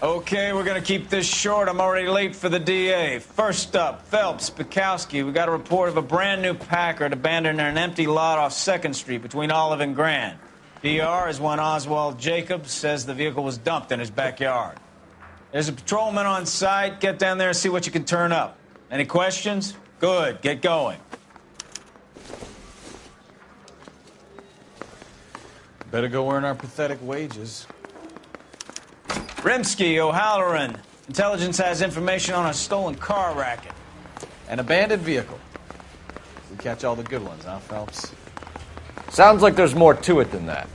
Okay, we're gonna keep this short. I'm already late for the DA. First up, Phelps, Bukowski. We got a report of a brand new Packard abandoned in an empty lot off 2nd Street between Olive and Grand. DR is one Oswald Jacobs says the vehicle was dumped in his backyard. There's a patrolman on site. Get down there and see what you can turn up. Any questions? Good, get going. Better go earn our pathetic wages. Rimsky, O'Halloran. Intelligence has information on a stolen car racket. An abandoned vehicle. We catch all the good ones, huh, Phelps? Sounds like there's more to it than that.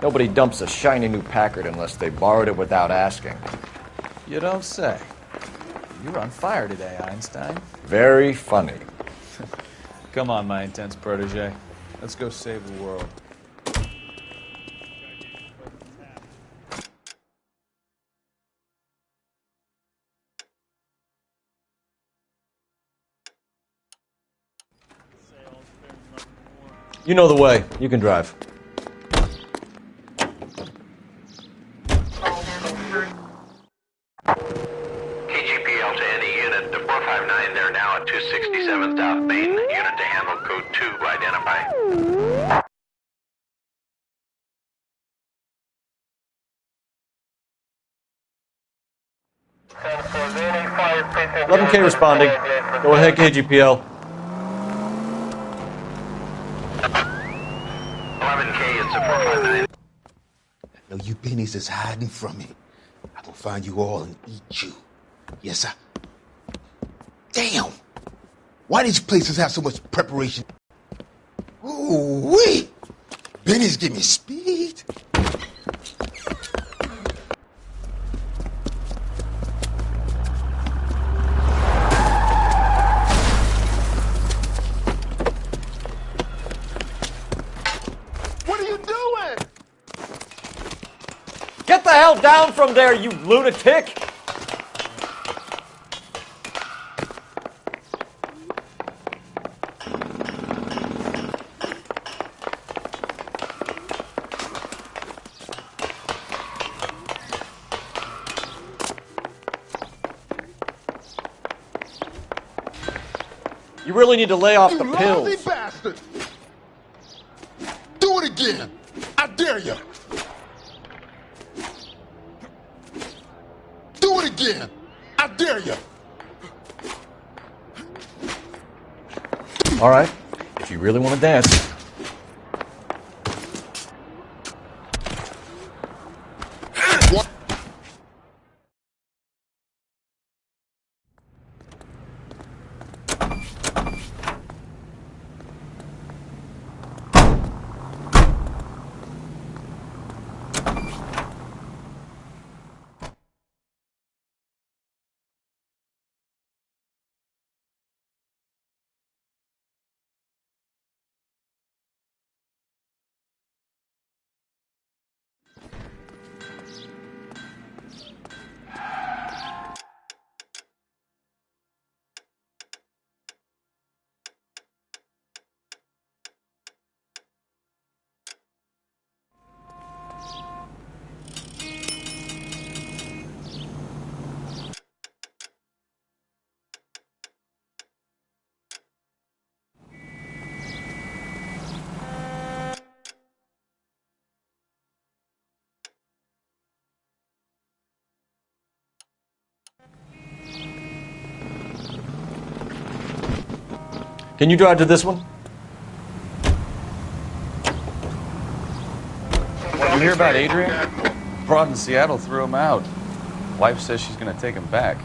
Nobody dumps a shiny new Packard unless they borrowed it without asking. You don't say. You're on fire today, Einstein. Very funny. Come on, my intense protege. Let's go save the world. You know the way. You can drive. KGPL to any unit. The 459, they're now at 267 South Main. Unit to handle code 2, identify. 11K responding. Go ahead, KGPL. 11K, it's a 459. I know you pennies is hiding from me. I will find you all and eat you. Yes, sir. Damn! Why these places have so much preparation? Ooh-wee! Benny's give me speed. What are you doing? Get the hell down from there, you lunatic! You really need to lay off the You pills. lousy bastard! Do it again! I dare you! Do it again! I dare you! All right, if you really want to dance. What? Can you drive to this one? You hear about Adrian? Broad in Seattle threw him out. Wife says she's going to take him back.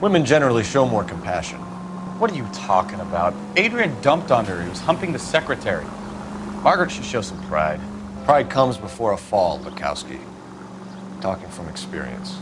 Women generally show more compassion. What are you talking about? Adrian dumped on her. He was humping the secretary. Margaret should show some pride. Pride comes before a fall, Bukowski. Talking from experience.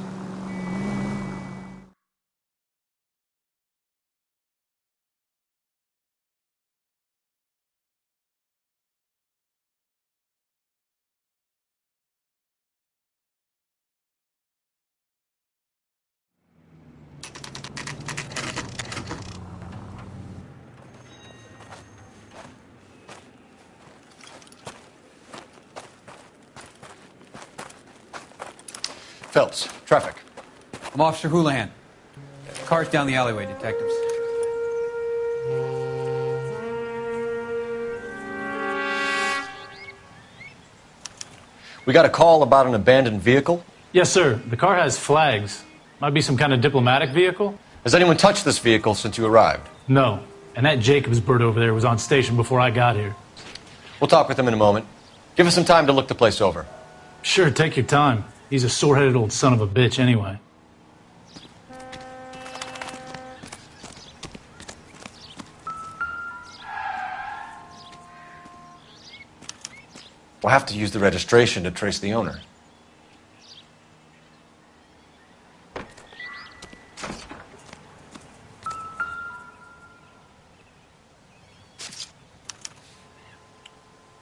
Phelps, traffic. I'm Officer Houlihan. Car's down the alleyway, detectives. We got a call about an abandoned vehicle. Yes, sir. The car has flags. Might be some kind of diplomatic vehicle? Has anyone touched this vehicle since you arrived? No. And that Jacobs bird over there was on station before I got here. We'll talk with him in a moment. Give us some time to look the place over. Sure, take your time. He's a sore-headed old son of a bitch anyway. We'll have to use the registration to trace the owner.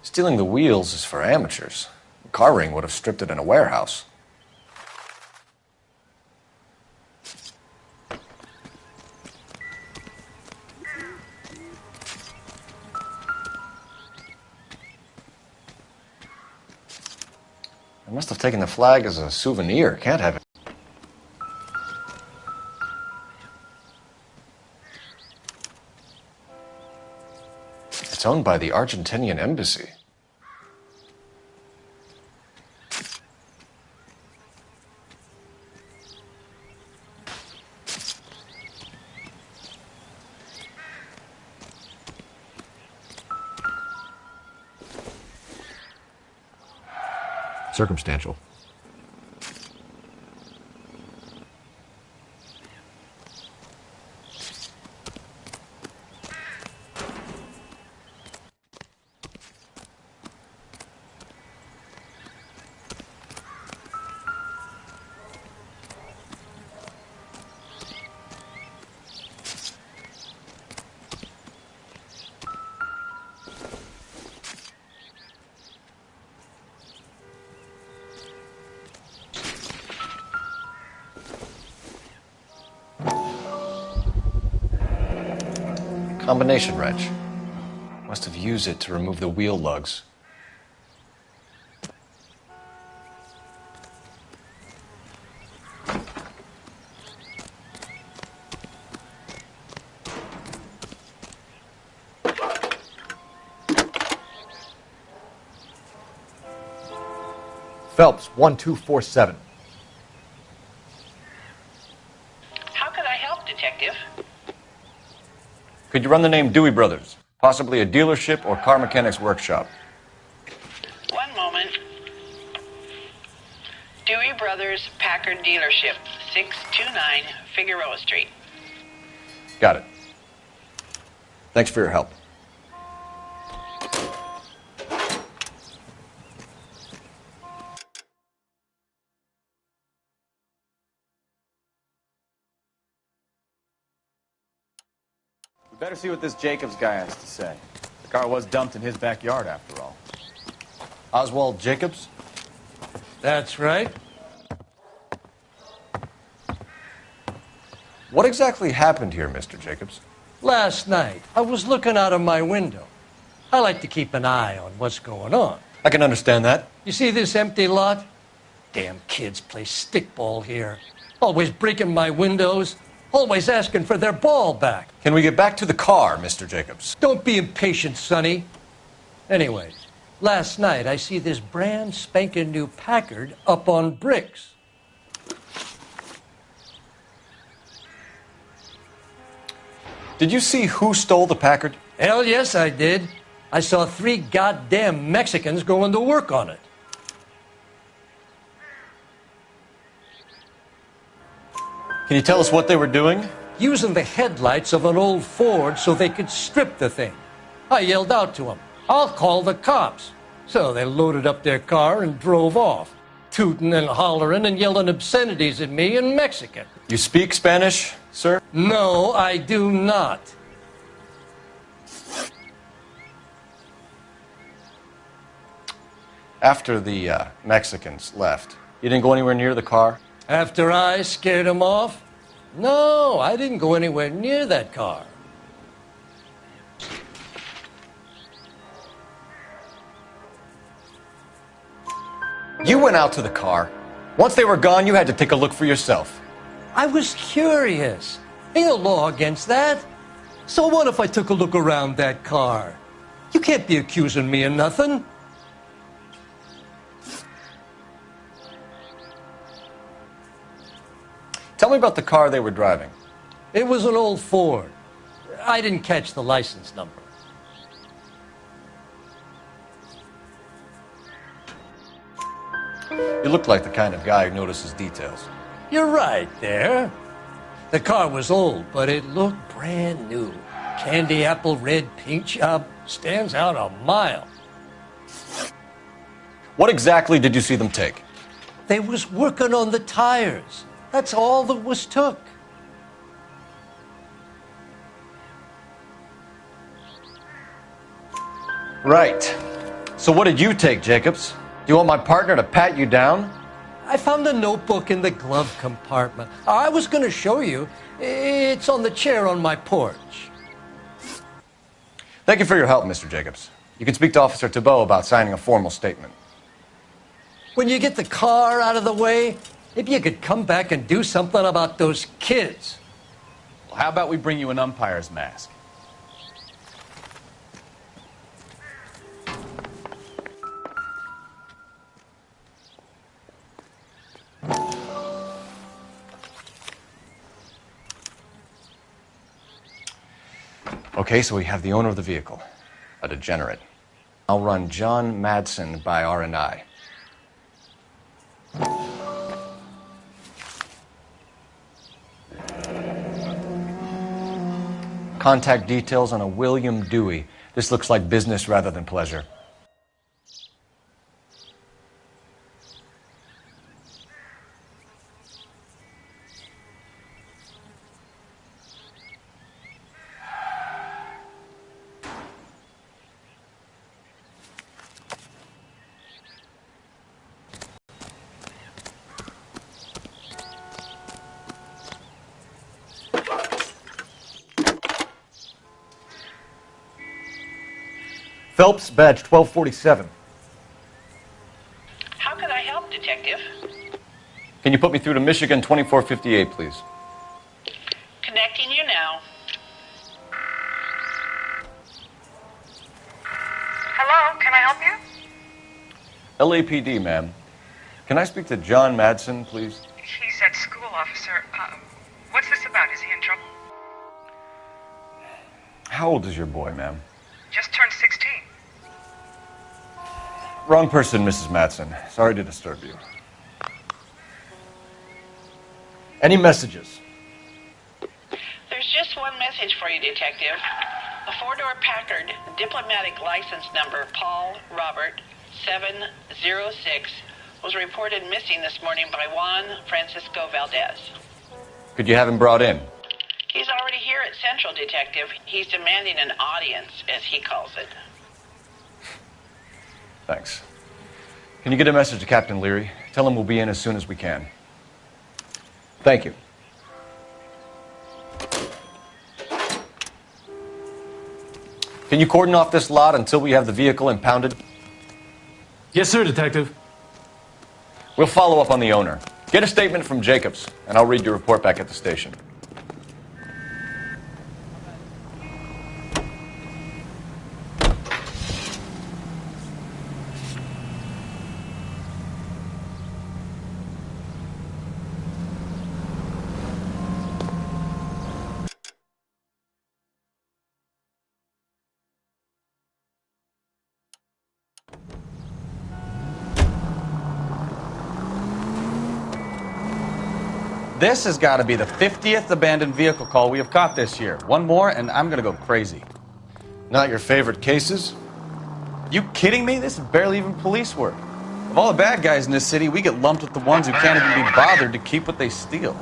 Stealing the wheels is for amateurs. The car ring would have stripped it in a warehouse. I must have taken the flag as a souvenir. Can't have it. It's owned by the Argentinian embassy. Circumstantial. Combination wrench. Must have used it to remove the wheel lugs. Phelps, 1247. How can I help, Detective? Could you run the name Dewey Brothers? Possibly a dealership or car mechanic's workshop. One moment. Dewey Brothers Packard Dealership, 629 Figueroa Street. Got it. Thanks for your help. We better see what this Jacobs guy has to say. The car was dumped in his backyard, after all. Oswald Jacobs? That's right. What exactly happened here, Mr. Jacobs? Last night, I was looking out of my window. I like to keep an eye on what's going on. I can understand that. You see this empty lot? Damn kids play stickball here. Always breaking my windows. Always asking for their ball back. Can we get back to the car, Mr. Jacobs? Don't be impatient, Sonny. Anyway, last night I see this brand spanking new Packard up on bricks. Did you see who stole the Packard? Hell yes, I did. I saw 3 goddamn Mexicans going to work on it. Can you tell us what they were doing? Using the headlights of an old Ford so they could strip the thing. I yelled out to them, "I'll call the cops." So they loaded up their car and drove off, tooting and hollering and yelling obscenities at me in Mexican. You speak Spanish, sir? No, I do not. After the Mexicans left, you didn't go anywhere near the car? After I scared them off? No, I didn't go anywhere near that car. You went out to the car. Once they were gone, you had to take a look for yourself. I was curious. Ain't no law against that. So what if I took a look around that car? You can't be accusing me of nothing. Tell me about the car they were driving. It was an old Ford. I didn't catch the license number. You look like the kind of guy who notices details. You're right there. The car was old, but it looked brand new. Candy apple red paint job stands out a mile. What exactly did you see them take? They was working on the tires. That's all that was took. Right. So what did you take, Jacobs? Do you want my partner to pat you down? I found a notebook in the glove compartment. I was going to show you. It's on the chair on my porch. Thank you for your help, Mr. Jacobs. You can speak to Officer Thibault about signing a formal statement. When you get the car out of the way, if you could come back and do something about those kids. Well, how about we bring you an umpire's mask? Okay, so we have the owner of the vehicle, a degenerate. I'll run John Madsen by R&I. Contact details on a William Dewey. This looks like business rather than pleasure. Phelps, badge 1247. How can I help, Detective? Can you put me through to Michigan 2458, please? Connecting you now. Hello, can I help you? LAPD, ma'am. Can I speak to John Madsen, please? He's at school, officer. What's this about? Is he in trouble? How old is your boy, ma'am? Just turned 16. Wrong person, Mrs. Madsen. Sorry to disturb you. Any messages? There's just one message for you, Detective. A four-door Packard, diplomatic license number Paul Robert 706, was reported missing this morning by Juan Francisco Valdez. Could you have him brought in? He's already here at Central, Detective. He's demanding an audience, as he calls it. Thanks. Can you get a message to Captain Leary? Tell him we'll be in as soon as we can. Thank you. Can you cordon off this lot until we have the vehicle impounded? Yes, sir, Detective. We'll follow up on the owner. Get a statement from Jacobs, and I'll read your report back at the station. This has got to be the 50th abandoned vehicle call we have caught this year. One more, and I'm going to go crazy. Not your favorite cases? You kidding me? This is barely even police work. Of all the bad guys in this city, we get lumped with the ones who can't even be bothered to keep what they steal.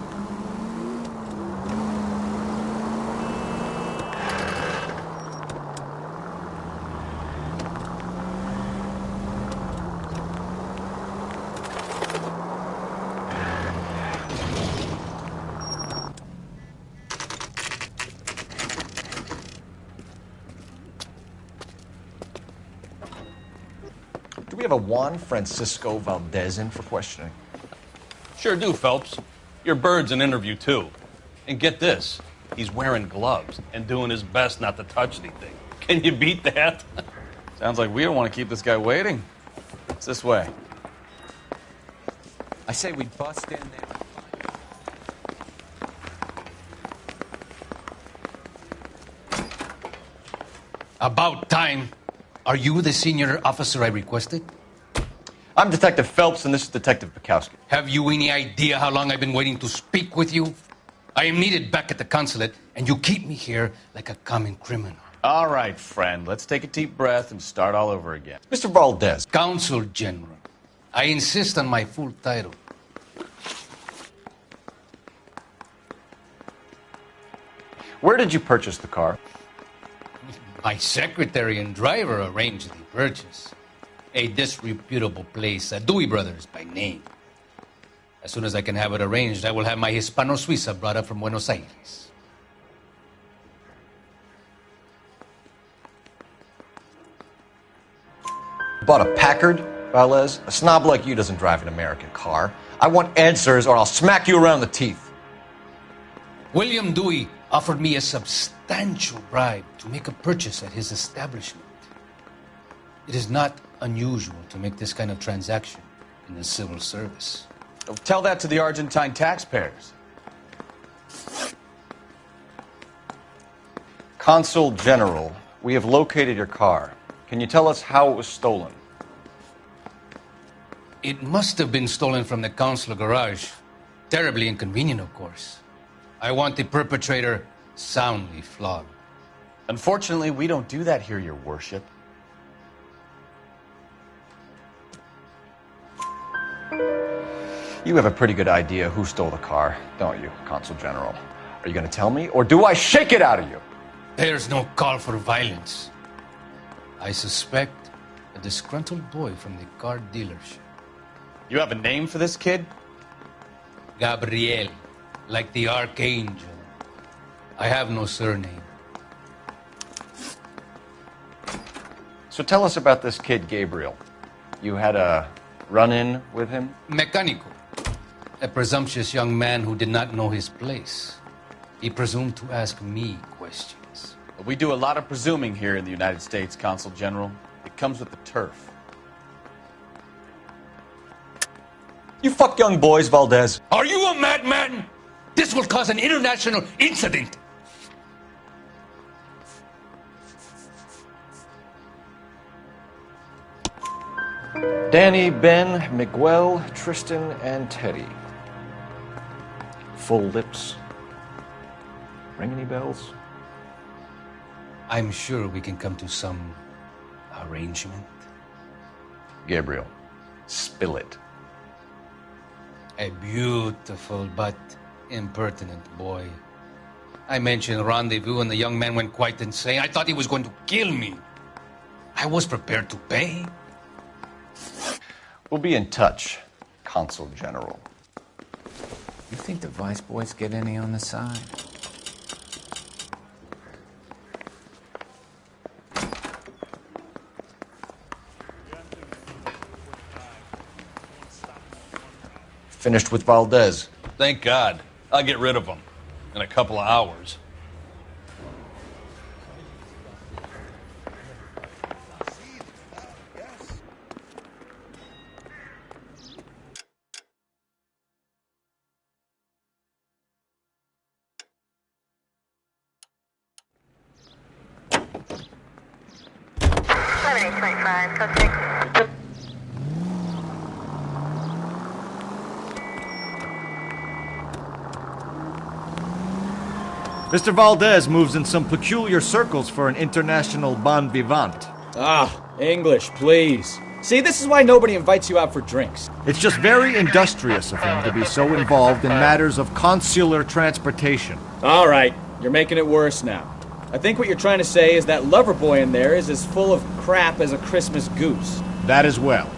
Do we have a Juan Francisco Valdez in for questioning? Sure do, Phelps. Your bird's an interview, too. And get this, he's wearing gloves and doing his best not to touch anything. Can you beat that? Sounds like we don't want to keep this guy waiting. It's this way. I say we bust in there. About time. Are you the senior officer I requested? I'm Detective Phelps, and this is Detective Bukowski. Have you any idea how long I've been waiting to speak with you? I am needed back at the consulate, and you keep me here like a common criminal. All right, friend. Let's take a deep breath and start all over again. Mr. Valdez. Consul General. I insist on my full title. Where did you purchase the car? My secretary and driver arranged the purchase. A disreputable place, Dewey Brothers by name. As soon as I can have it arranged, I will have my Hispano-Suiza brought up from Buenos Aires. Bought a Packard, Valdez? A snob like you doesn't drive an American car. I want answers or I'll smack you around the teeth. William Dewey offered me a substantial bribe to make a purchase at his establishment. It is not unusual to make this kind of transaction in the civil service. Tell that to the Argentine taxpayers. Consul General, we have located your car. Can you tell us how it was stolen? It must have been stolen from the consular garage. Terribly inconvenient, of course. I want the perpetrator soundly flogged. Unfortunately, we don't do that here, Your Worship. You have a pretty good idea who stole the car, don't you, Consul General? Are you going to tell me, or do I shake it out of you? There's no call for violence. I suspect a disgruntled boy from the car dealership. You have a name for this kid? Gabriel, like the archangel. I have no surname. So tell us about this kid, Gabriel. You had a run-in with him? Mecánico. A presumptuous young man who did not know his place. He presumed to ask me questions. We do a lot of presuming here in the United States, Consul General. It comes with the turf. You fuck young boys, Valdez. Are you a madman? This will cause an international incident. Danny, Ben, Miguel, Tristan, and Teddy. Full lips. Ring any bells? I'm sure we can come to some arrangement. Gabriel, spill it. A beautiful but impertinent boy. I mentioned rendezvous and the young man went quite insane. I thought he was going to kill me. I was prepared to pay. We'll be in touch, Consul General. You think the vice boys get any on the side? Finished with Valdez. Thank God. I'll get rid of him in a couple of hours. Mr. Valdez moves in some peculiar circles for an international bon vivant. Ah, English, please. See, this is why nobody invites you out for drinks. It's just very industrious of him to be so involved in matters of consular transportation. All right, you're making it worse now. I think what you're trying to say is that lover boy in there is as full of crap as a Christmas goose. That as well.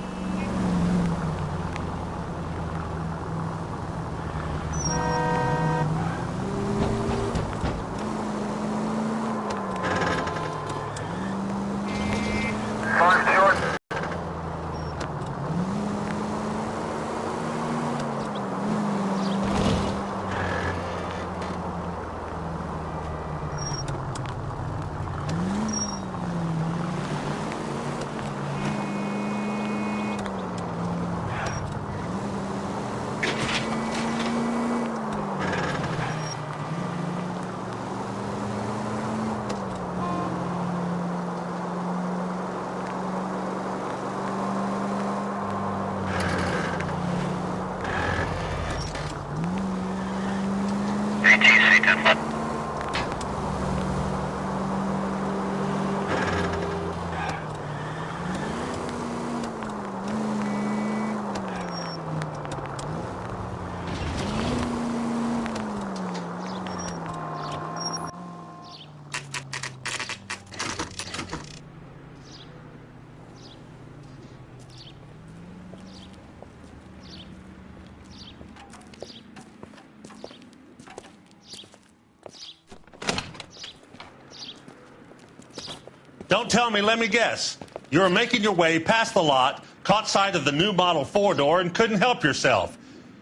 Don't tell me, let me guess. You were making your way past the lot, caught sight of the new model four-door, and couldn't help yourself.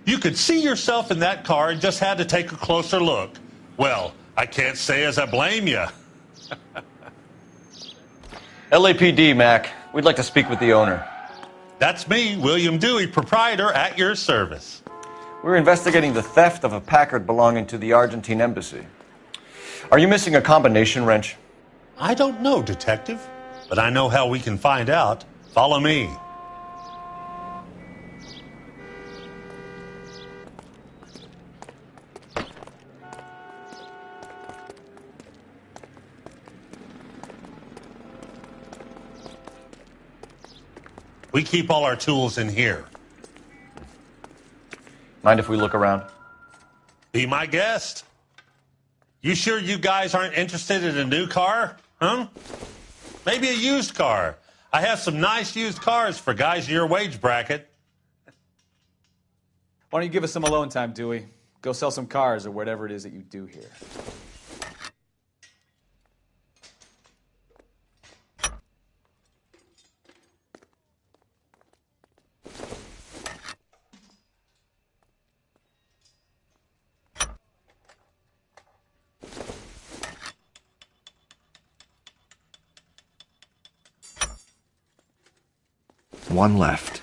You could see yourself in that car and just had to take a closer look. Well, I can't say as I blame you. LAPD, Mac. We'd like to speak with the owner. That's me, William Dewey, proprietor, at your service. We're investigating the theft of a Packard belonging to the Argentine embassy. Are you missing a combination wrench? I don't know, Detective, but I know how we can find out. Follow me. We keep all our tools in here. Mind if we look around? Be my guest. You sure you guys aren't interested in a new car? Huh? Maybe a used car. I have some nice used cars for guys in your wage bracket. Why don't you give us some alone time, Dewey? Go sell some cars or whatever it is that you do here. One left.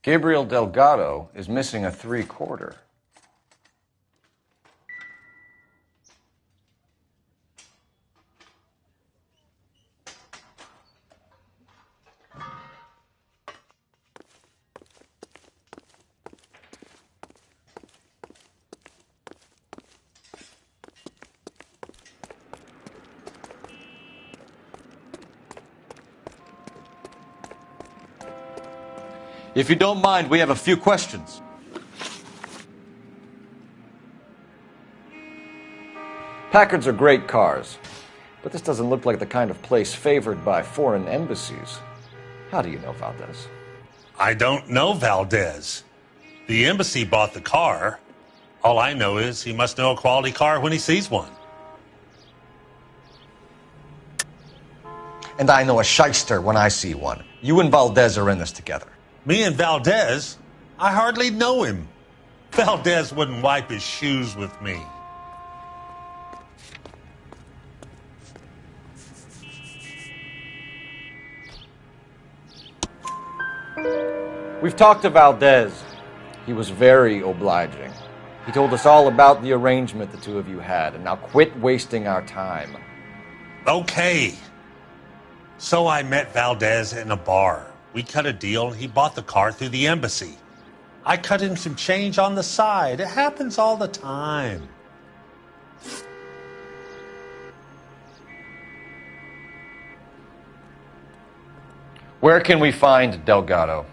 Gabriel Delgado is missing a 3/4. If you don't mind, we have a few questions. Packards are great cars, but this doesn't look like the kind of place favored by foreign embassies. How do you know Valdez? I don't know Valdez. The embassy bought the car. All I know is he must know a quality car when he sees one. And I know a shyster when I see one. You and Valdez are in this together. Me and Valdez? I hardly know him. Valdez wouldn't wipe his shoes with me. We've talked to Valdez. He was very obliging. He told us all about the arrangement the two of you had, and now quit wasting our time. Okay. So I met Valdez in a bar. We cut a deal, and he bought the car through the embassy. I cut him some change on the side. It happens all the time. Where can we find Delgado?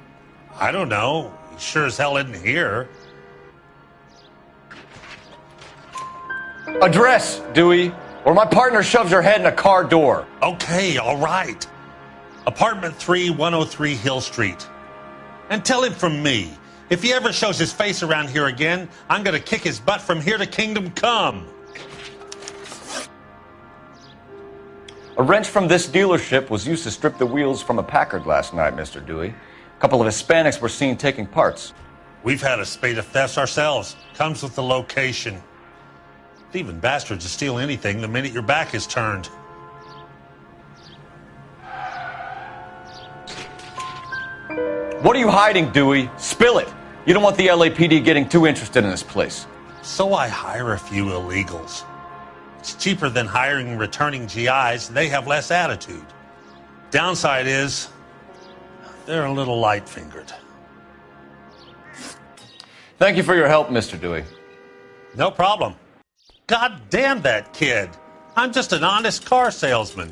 I don't know. He sure as hell isn't here. Address, Dewey, or my partner shoves your head in a car door. Okay, all right. Apartment 3, 103 Hill Street. And tell him from me, if he ever shows his face around here again, I'm going to kick his butt from here to Kingdom Come. A wrench from this dealership was used to strip the wheels from a Packard last night, Mr. Dewey. A couple of Hispanics were seen taking parts. We've had a spate of thefts ourselves. Comes with the location. Thieving bastards will steal anything the minute your back is turned. What are you hiding, Dewey? Spill it. You don't want the LAPD getting too interested in this place. So I hire a few illegals. It's cheaper than hiring returning GIs. They have less attitude. Downside is, they're a little light-fingered. Thank you for your help, Mr. Dewey. No problem. God damn that kid. I'm just an honest car salesman.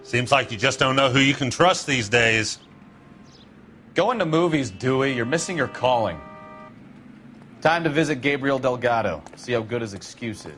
Seems like you just don't know who you can trust these days. Going to movies, Dewey. You're missing your calling. Time to visit Gabriel Delgado. See how good his excuse is.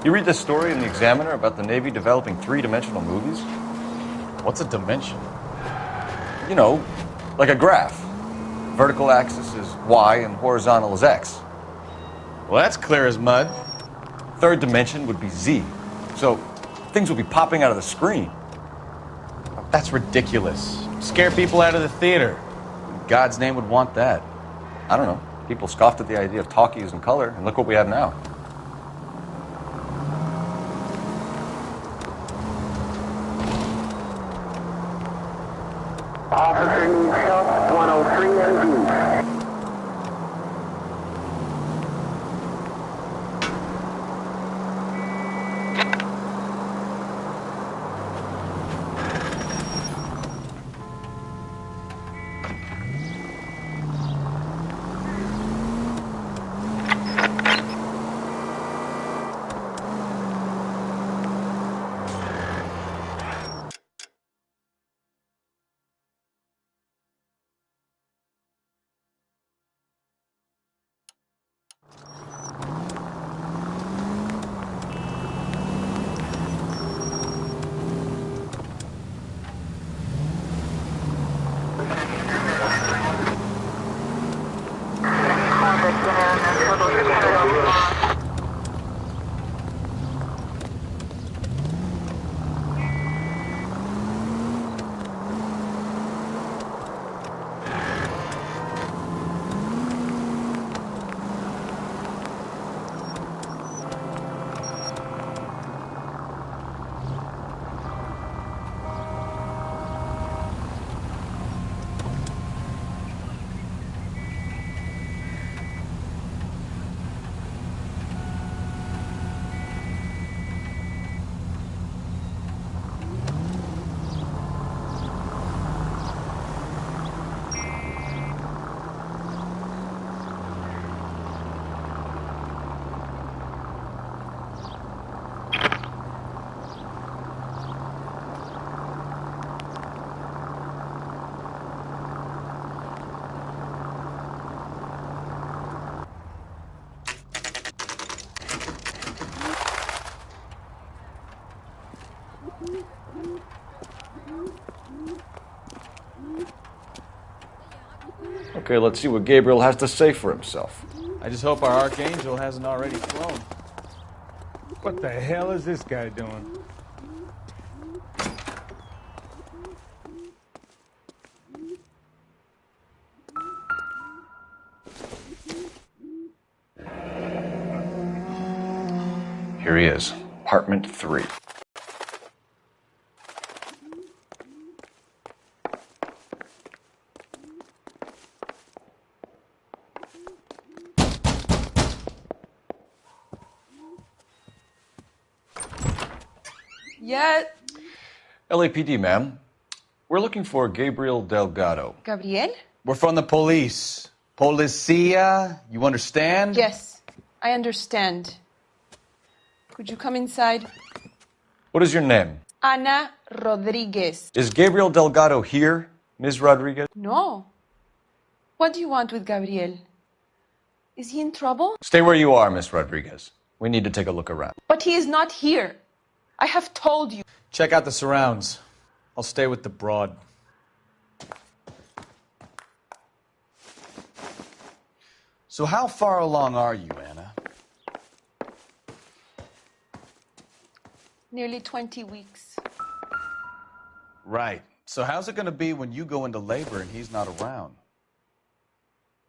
You read this story in the Examiner about the Navy developing three-dimensional movies? What's a dimension? You know, like a graph. Vertical axis is Y and horizontal is X. Well, that's clear as mud. Third dimension would be Z. So things will be popping out of the screen. That's ridiculous. Scare people out of the theater. In God's name would want that. I don't know. People scoffed at the idea of talkies in color, and look what we have now. Officer needs help, 103 ND. Okay, let's see what Gabriel has to say for himself. I just hope our Archangel hasn't already flown. What the hell is this guy doing? Here he is, apartment 3. Yeah. LAPD, ma'am. We're looking for Gabriel Delgado. Gabriel? We're from the police. Policia, you understand? Yes, I understand. Could you come inside? What is your name? Ana Rodriguez. Is Gabriel Delgado here, Ms. Rodriguez? No. What do you want with Gabriel? Is he in trouble? Stay where you are, Ms. Rodriguez. We need to take a look around. But he is not here. I have told you. Check out the surrounds. I'll stay with the broad. So how far along are you, Anna? Nearly 20 weeks. Right. So how's it going to be when you go into labor and he's not around?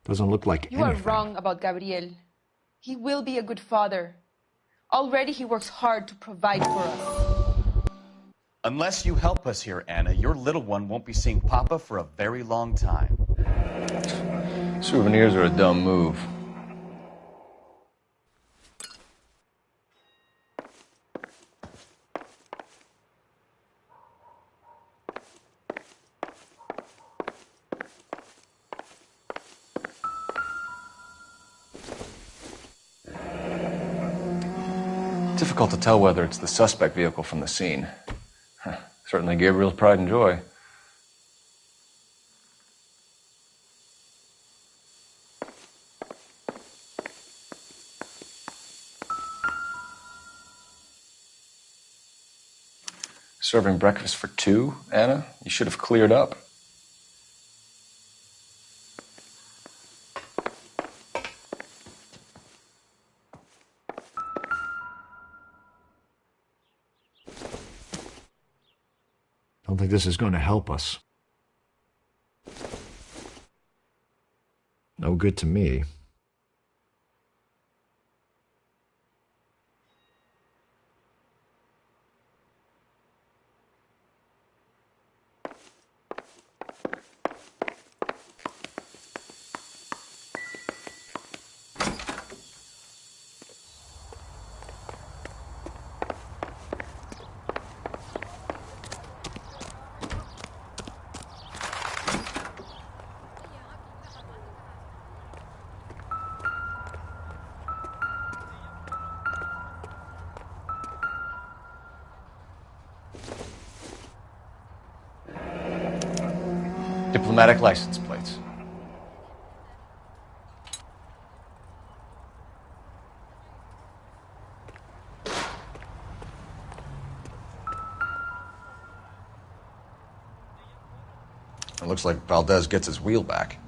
Doesn't look like You are wrong about Gabriel. He will be a good father. Already he works hard to provide for us. Unless you help us here, Anna, your little one won't be seeing Papa for a very long time. Souvenirs are a dumb move. Difficult to tell whether it's the suspect vehicle from the scene. Certainly Gabriel's pride and joy. Serving breakfast for two, Anna? You should have cleared up. I don't think this is going to help us. No good to me. Diplomatic license plates. It looks like Valdez gets his wheel back.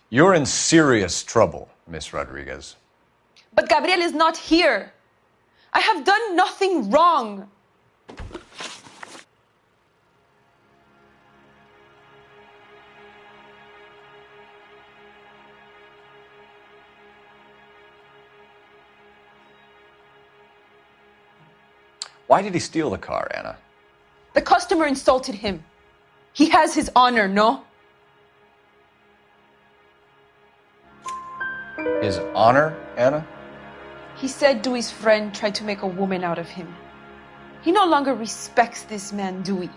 You're in serious trouble, Miss Rodriguez. But Gabriel is not here. I have done nothing wrong. Why did he steal the car, Anna? The customer insulted him. He has his honor, no? His honor, Anna? He said Dewey's friend tried to make a woman out of him. He no longer respects this man, Dewey.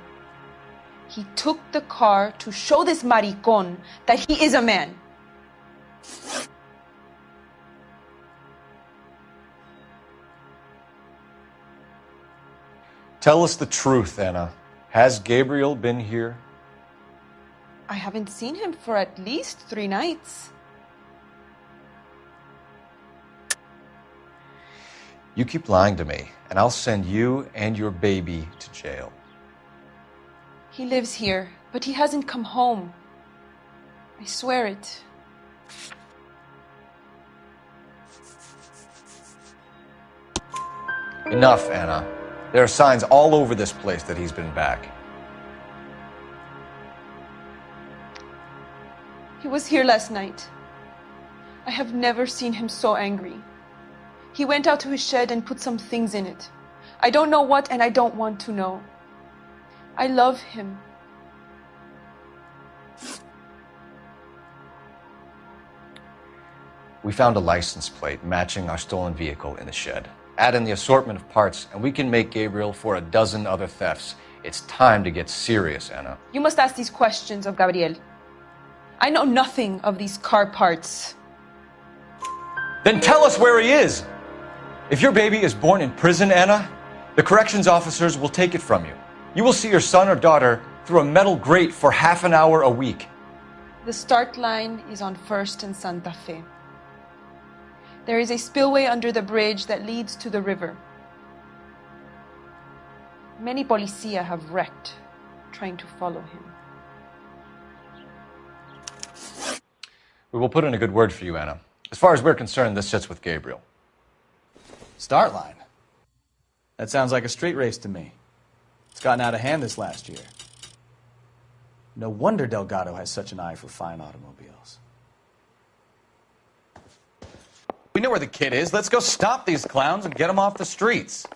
He took the car to show this maricón that he is a man. Tell us the truth, Anna. Has Gabriel been here? I haven't seen him for at least 3 nights. You keep lying to me, and I'll send you and your baby to jail. He lives here, but he hasn't come home. I swear it. Enough, Anna. There are signs all over this place that he's been back. He was here last night. I have never seen him so angry. He went out to his shed and put some things in it. I don't know what, and I don't want to know. I love him. We found a license plate matching our stolen vehicle in the shed. Add in the assortment of parts, and we can make Gabriel for a dozen other thefts. It's time to get serious, Anna. You must ask these questions of Gabriel. I know nothing of these car parts. Then tell us where he is! If your baby is born in prison, Anna, the corrections officers will take it from you. You will see your son or daughter through a metal grate for half an hour a week. The start line is on 1st and Santa Fe. There is a spillway under the bridge that leads to the river. Many policia have wrecked trying to follow him. We will put in a good word for you, Anna. As far as we're concerned, this sits with Gabriel. Start line? That sounds like a street race to me. It's gotten out of hand this last year. No wonder Delgado has such an eye for fine automobiles. We know where the kid is. Let's go stop these clowns and get them off the streets.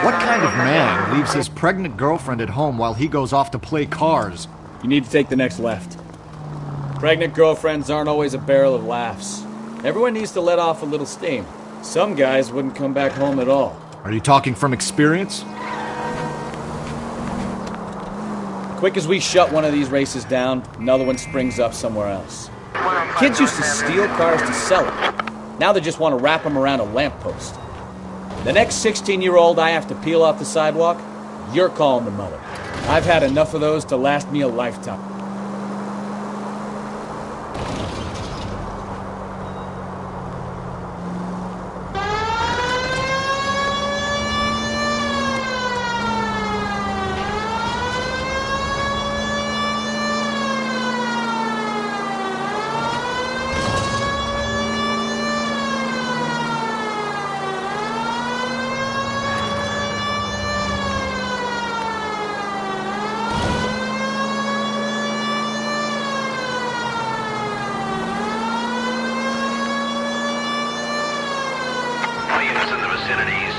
What kind of man leaves his pregnant girlfriend at home while he goes off to play cars? You need to take the next left. Pregnant girlfriends aren't always a barrel of laughs. Everyone needs to let off a little steam. Some guys wouldn't come back home at all. Are you talking from experience? Quick as we shut one of these races down, another one springs up somewhere else. Kids used to steal cars to sell them. Now they just want to wrap them around a lamppost. The next 16-year-old I have to peel off the sidewalk, you're calling the mother. I've had enough of those to last me a lifetime.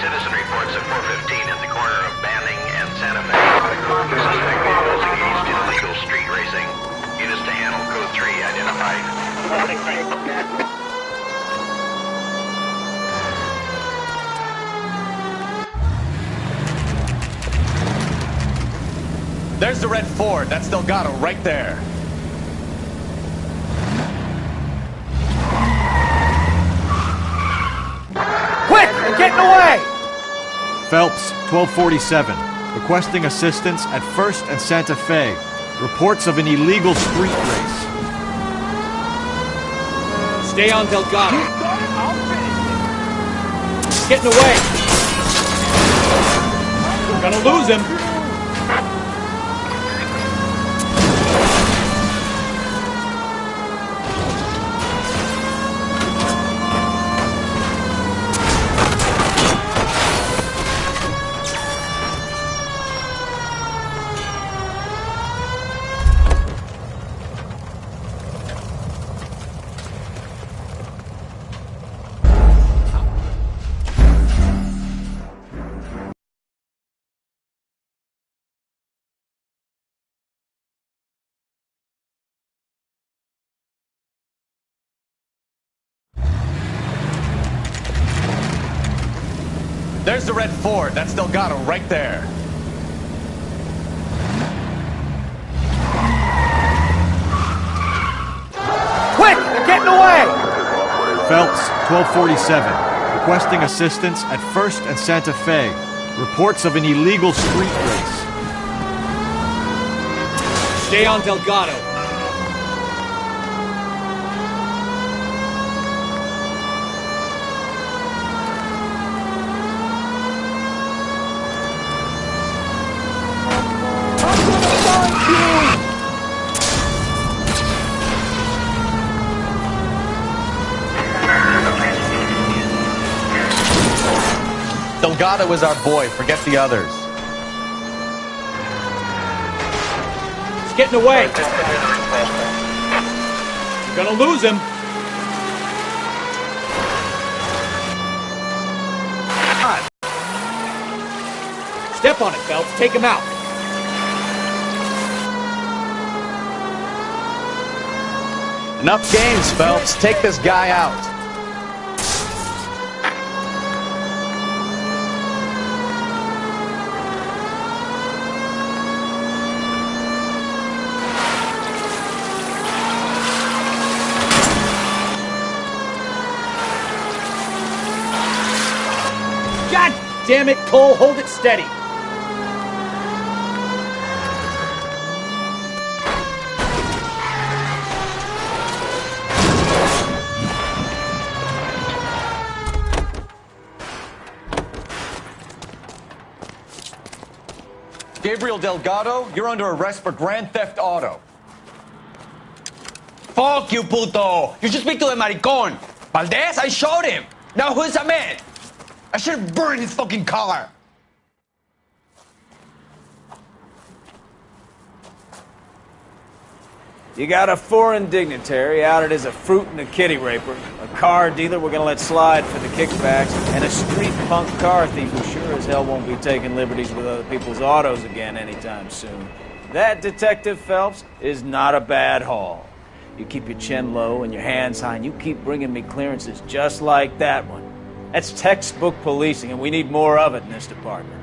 Citizen reports at 415 at the corner of Banning and Santa Fe. Suspect vehicle is engaged in illegal street racing. Units to handle code 3 identified. There's the red Ford. That's Delgado right there. Quick! They're getting away! Phelps, 1247. Requesting assistance at 1st and Santa Fe. Reports of an illegal street race. Stay on Delgado. He's getting away. Gonna lose him. There's the red Ford. That's Delgado right there. Quick! They're getting away! Phelps, 1247. Requesting assistance at 1st and Santa Fe. Reports of an illegal street race. Stay on Delgado. Delgado is our boy. Forget the others. He's getting away. You're gonna lose him. Step on it, Phelps. Take him out. Enough games, Phelps. Take this guy out. God damn it, Cole. Hold it steady. Gabriel Delgado, you're under arrest for grand theft auto. Fuck you, puto! You should speak to the maricón. Valdez, I showed him. Now who's a man? I should have burned his fucking car. You got a foreign dignitary outed as a fruit and a kitty raper, a car dealer we're gonna let slide for the kickbacks, and a street punk car thief who sure as hell won't be taking liberties with other people's autos again anytime soon. That, Detective Phelps, is not a bad haul. You keep your chin low and your hands high, and you keep bringing me clearances just like that one. That's textbook policing, and we need more of it in this department.